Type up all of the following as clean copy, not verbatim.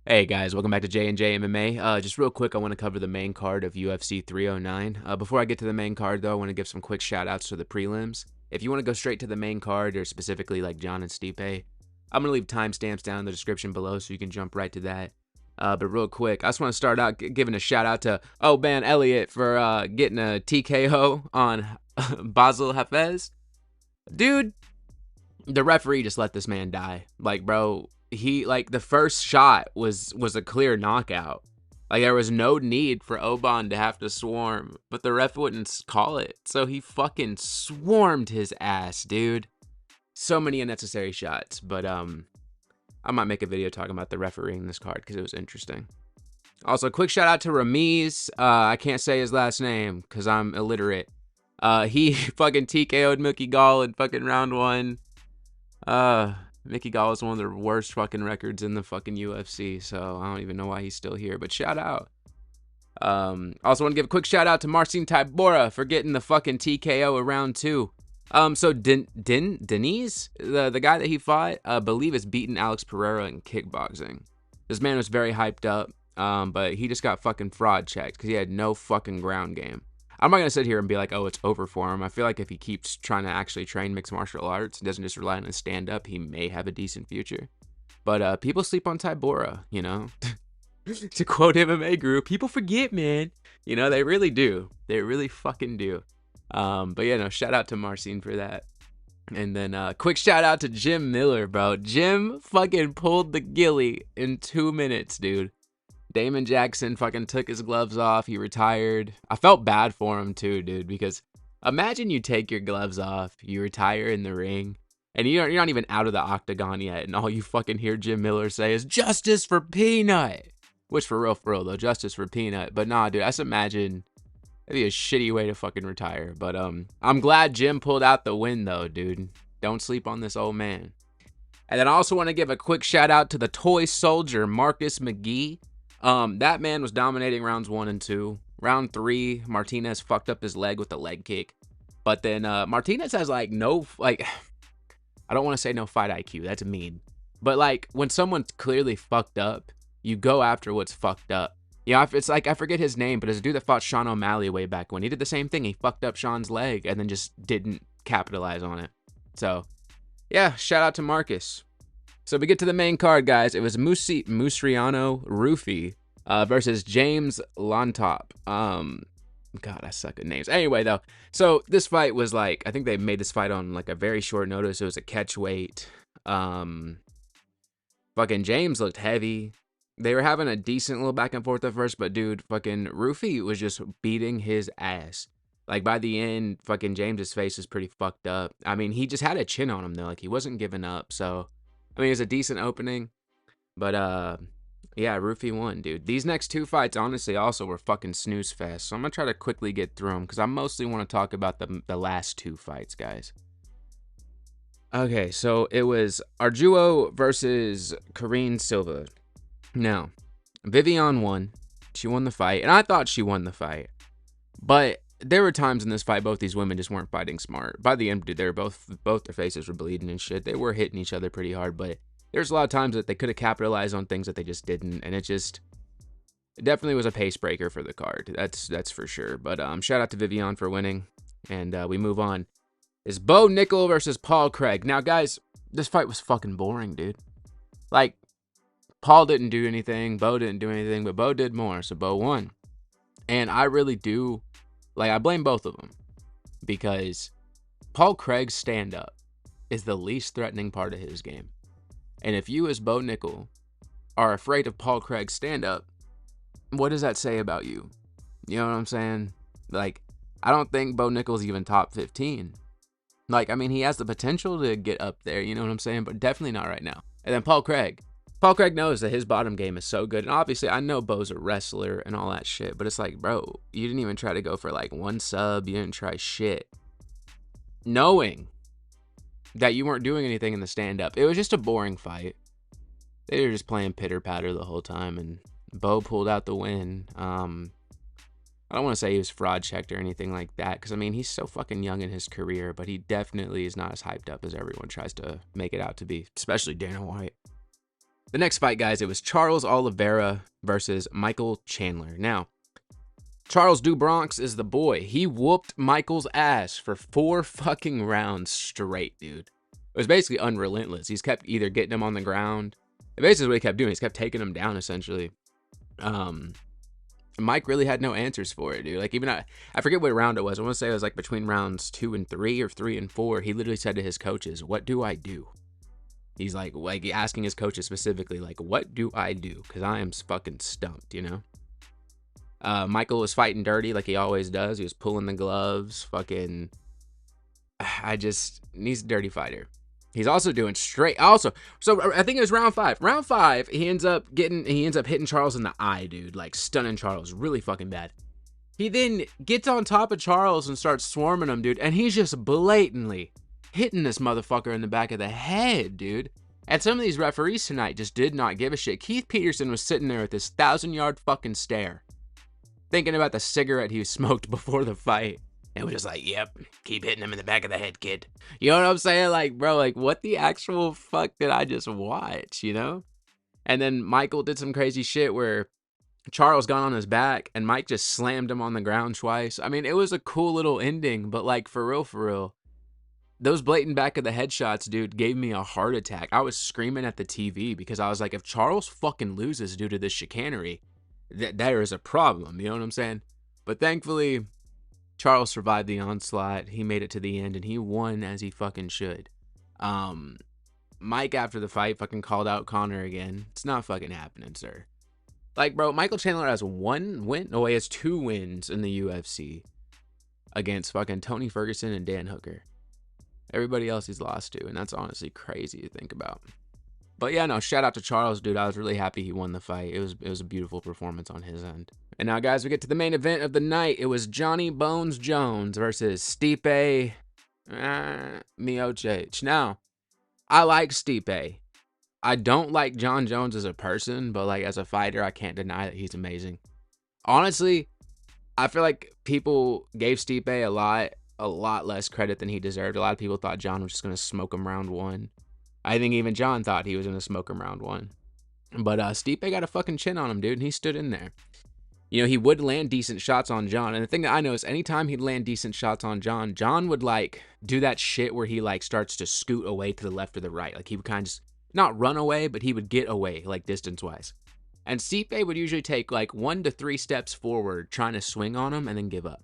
Hey guys, welcome back to J&J MMA. Just real quick, I want to cover the main card of UFC 309. Before I get to the main card, though, I want to give some quick shout-outs to the prelims. If you want to go straight to the main card, or specifically like John and Stipe, I'm going to leave timestamps down in the description below so you can jump right to that. But real quick, I just want to start out giving a shout-out to Ben Elliott for getting a TKO on Basel Hafez. Dude, the referee just let this man die. Like, bro, the first shot was a clear knockout. Like, there was no need for Oban to have to swarm, but the ref wouldn't call it. So he fucking swarmed his ass, dude. So many unnecessary shots, but I might make a video talking about the refereeing in this card because it was interesting. Also, quick shout out to Ramiz. I can't say his last name because I'm illiterate. He fucking TKO'd Mickey Gall in fucking round one. Mickey Gall is one of the worst fucking records in the fucking UFC, so I don't even know why he's still here, but shout out. Also want to give a quick shout out to Marcin Tybura for getting the fucking TKO of round two. So Denise, the guy that he fought, I believe is beaten Alex Pereira in kickboxing. This man was very hyped up, but he just got fucking fraud checked because he had no fucking ground game. I'm not going to sit here and be like, oh, it's over for him. I feel like if he keeps trying to actually train mixed martial arts and doesn't just rely on his stand-up, he may have a decent future. But people sleep on Tybura, you know? To quote MMA Guru, people forget, man. You know, they really do. They really fucking do. But yeah, no, shout out to Marcin for that. And then quick shout out to Jim Miller, bro. Jim fucking pulled the ghillie in 2 minutes, dude. Damon Jackson fucking took his gloves off. He retired. I felt bad for him too, dude, because imagine you take your gloves off, you retire in the ring, and you're not even out of the octagon yet, and all you fucking hear Jim Miller say is justice for Peanut. Which for real though, justice for Peanut. But nah, dude, I just imagine that'd be a shitty way to fucking retire. But I'm glad Jim pulled out the win though, dude. Don't sleep on this old man. And then I also want to give a quick shout out to the toy soldier, Marcus McGee. That man was dominating rounds 1 and 2. Round 3, Martinez fucked up his leg with a leg kick. But then Martinez has I don't want to say no fight IQ. That's mean. But like when someone's clearly fucked up, you go after what's fucked up. Yeah, it's like I forget his name, but it's a dude that fought Sean O'Malley way back when. He did the same thing. He fucked up Sean's leg and then just didn't capitalize on it. So, yeah, shout out to Marcus. So we get to the main card, guys. It was Mauricio Ruffy versus James Llontop. God, I suck at names. Anyway, though, so this fight was I think they made this fight on a very short notice. It was a catch weight. Fucking James looked heavy. They were having a decent little back and forth at first, but dude, fucking Ruffy was just beating his ass. By the end, fucking James's face was pretty fucked up. I mean, he just had a chin on him though. He wasn't giving up, so I mean, it was a decent opening, but yeah, Ruffy won, dude. These next 2 fights, honestly, also were fucking snooze fest. So I'm gonna try to quickly get through them because I mostly want to talk about the last 2 fights, guys. Okay, so it was Araujo versus Karine Silva. Now, Viviane won. She won the fight, and I thought she won the fight, but there were times in this fight both these women just weren't fighting smart. By the end, dude, they were both their faces were bleeding and shit. They were hitting each other pretty hard, but there's a lot of times that they could have capitalized on things that they just didn't, and it definitely was a pace breaker for the card. That's for sure. But shout out to Viviane for winning, and we move on. It's Bo Nickal versus Paul Craig. Now, guys, this fight was fucking boring, dude. Paul didn't do anything, Bo didn't do anything, but Bo did more, so Bo won. And I really do. I blame both of them because Paul Craig's stand-up is the least threatening part of his game. And if you as Bo Nickal are afraid of Paul Craig's stand-up, what does that say about you? You know what I'm saying? I don't think Bo Nickal's even top 15. I mean, he has the potential to get up there, you know what I'm saying? But definitely not right now. And then Paul Craig knows that his bottom game is so good. And obviously, I know Bo's a wrestler and all that shit. But it's bro, you didn't even try to go for 1 sub. You didn't try shit. Knowing that you weren't doing anything in the stand-up. It was just a boring fight. They were just playing pitter-patter the whole time. And Bo pulled out the win. I don't want to say he was fraud-checked or anything like that. Because, I mean, he's so fucking young in his career. But he definitely is not as hyped up as everyone tries to make it out to be. Especially Dana White. The next fight, guys, it was Charles Oliveira versus Michael Chandler. Now, Charles Du Bronx is the boy. He whooped Michael's ass for 4 fucking rounds straight, dude. It was basically unrelentless. He's kept either getting him on the ground. Basically what he kept doing. He's kept taking him down, essentially. Mike really had no answers for it, dude. Like, even I forget what round it was. I want to say it was like between rounds 2 and 3 or 3 and 4. He literally said to his coaches, "What do I do?" He's like asking his coaches specifically, like, "What do I do?" Because I am fucking stumped, you know? Michael was fighting dirty like he always does. He was pulling the gloves. Fucking, he's a dirty fighter. He's also doing straight. Also, so I think it was round 5. Round 5, he ends up hitting Charles in the eye, dude. Like, stunning Charles really fucking bad. He then gets on top of Charles and starts swarming him, dude. And he's just blatantly hitting this motherfucker in the back of the head, dude. And some of these referees tonight just did not give a shit. Keith Peterson was sitting there with this 1,000-yard fucking stare, thinking about the cigarette he smoked before the fight. And was just like, "Yep, keep hitting him in the back of the head, kid." You know what I'm saying? Like, bro, like, what the actual fuck did I just watch, you know? And then Michael did some crazy shit where Charles got on his back and Mike just slammed him on the ground twice. I mean, it was a cool little ending, but like, for real, those blatant back of the head shots, dude, gave me a heart attack. I was screaming at the TV because I was like, if Charles fucking loses due to this chicanery, there is a problem, you know what I'm saying? But thankfully, Charles survived the onslaught. He made it to the end, and he won as he fucking should. Mike, after the fight, fucking called out Conor again. It's not fucking happening, sir. Like, bro, Michael Chandler has 1 win. No, he has 2 wins in the UFC against fucking Tony Ferguson and Dan Hooker. Everybody else he's lost to, and that's honestly crazy to think about. But yeah, no, shout out to Charles, dude. I was really happy he won the fight. It was a beautiful performance on his end. And now, guys, we get to the main event of the night. It was Johnny Bones Jones versus Stipe Miocic. Now, I like Stipe. I don't like John Jones as a person, but like as a fighter, I can't deny that he's amazing. Honestly, I feel like people gave Stipe a lot less credit than he deserved. A lot of people thought John was just going to smoke him round 1. I think even John thought he was going to smoke him round 1. But Stipe got a fucking chin on him, dude, and he stood in there. You know, he would land decent shots on John. And the thing that I know is anytime he'd land decent shots on John, John would like do that shit where he like starts to scoot away to the left or the right. Like he would kind of just not run away, but he would get away like distance-wise. And Stipe would usually take like 1 to 3 steps forward trying to swing on him and then give up.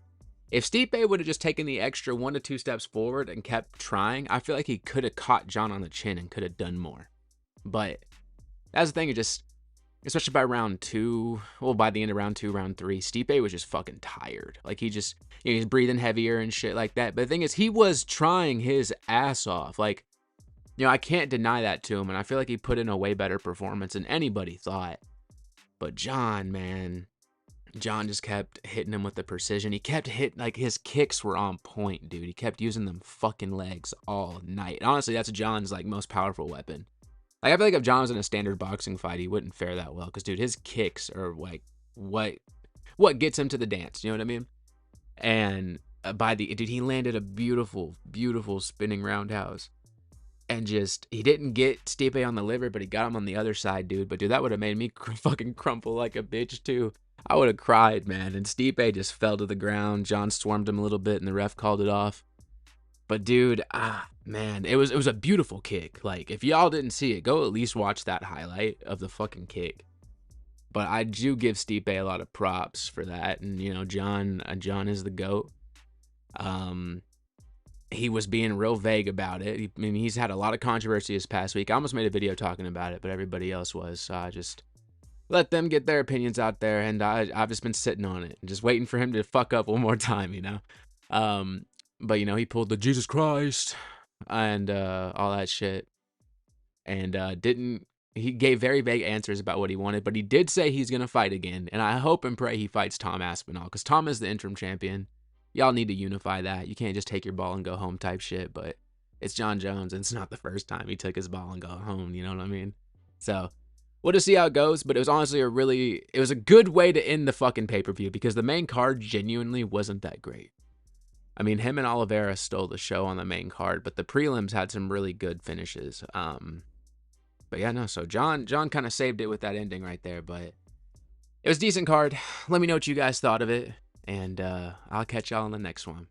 If Stipe would have just taken the extra 1 to 2 steps forward and kept trying, I feel like he could have caught John on the chin and could have done more. But that's the thing, it just, especially by round 2, well, by the end of round 2, round 3, Stipe was just fucking tired. Like, he just, you know, he's breathing heavier and shit like that. But the thing is, he was trying his ass off. Like, you know, I can't deny that to him. And I feel like he put in a way better performance than anybody thought. But John, man, John just kept hitting him with the precision. He kept hitting, like, his kicks were on point, dude. He kept using them fucking legs all night. And honestly, that's John's, like, most powerful weapon. Like, I feel like if John was in a standard boxing fight, he wouldn't fare that well. Because, dude, his kicks are, like, what gets him to the dance. You know what I mean? And dude, he landed a beautiful, beautiful spinning roundhouse. And just, he didn't get Stipe on the liver, but he got him on the other side, dude. But, dude, that would have made me fucking crumple like a bitch, too. I would have cried, man. And Stipe just fell to the ground. John swarmed him a little bit, and the ref called it off. But, dude, man, it was a beautiful kick. Like, if y'all didn't see it, go at least watch that highlight of the fucking kick. But I do give Stipe a lot of props for that. And, you know, John is the GOAT. He was being real vague about it. I mean, he's had a lot of controversy this past week. I almost made a video talking about it, but everybody else was. So I just let them get their opinions out there, and I've just been sitting on it, just waiting for him to fuck up one more time, you know? But, you know, he pulled the Jesus Christ and all that shit, and he gave very vague answers about what he wanted, but he did say he's going to fight again, and I hope and pray he fights Tom Aspinall, because Tom is the interim champion. Y'all need to unify that. You can't just take your ball and go home type shit, but it's John Jones, and it's not the first time he took his ball and go home, you know what I mean? So, we'll just see how it goes, but it was honestly it was a good way to end the fucking pay-per-view, because the main card genuinely wasn't that great. I mean, him and Oliveira stole the show on the main card, but the prelims had some really good finishes. But yeah, no. So John kind of saved it with that ending right there. But it was a decent card. Let me know what you guys thought of it, and I'll catch y'all on the next one.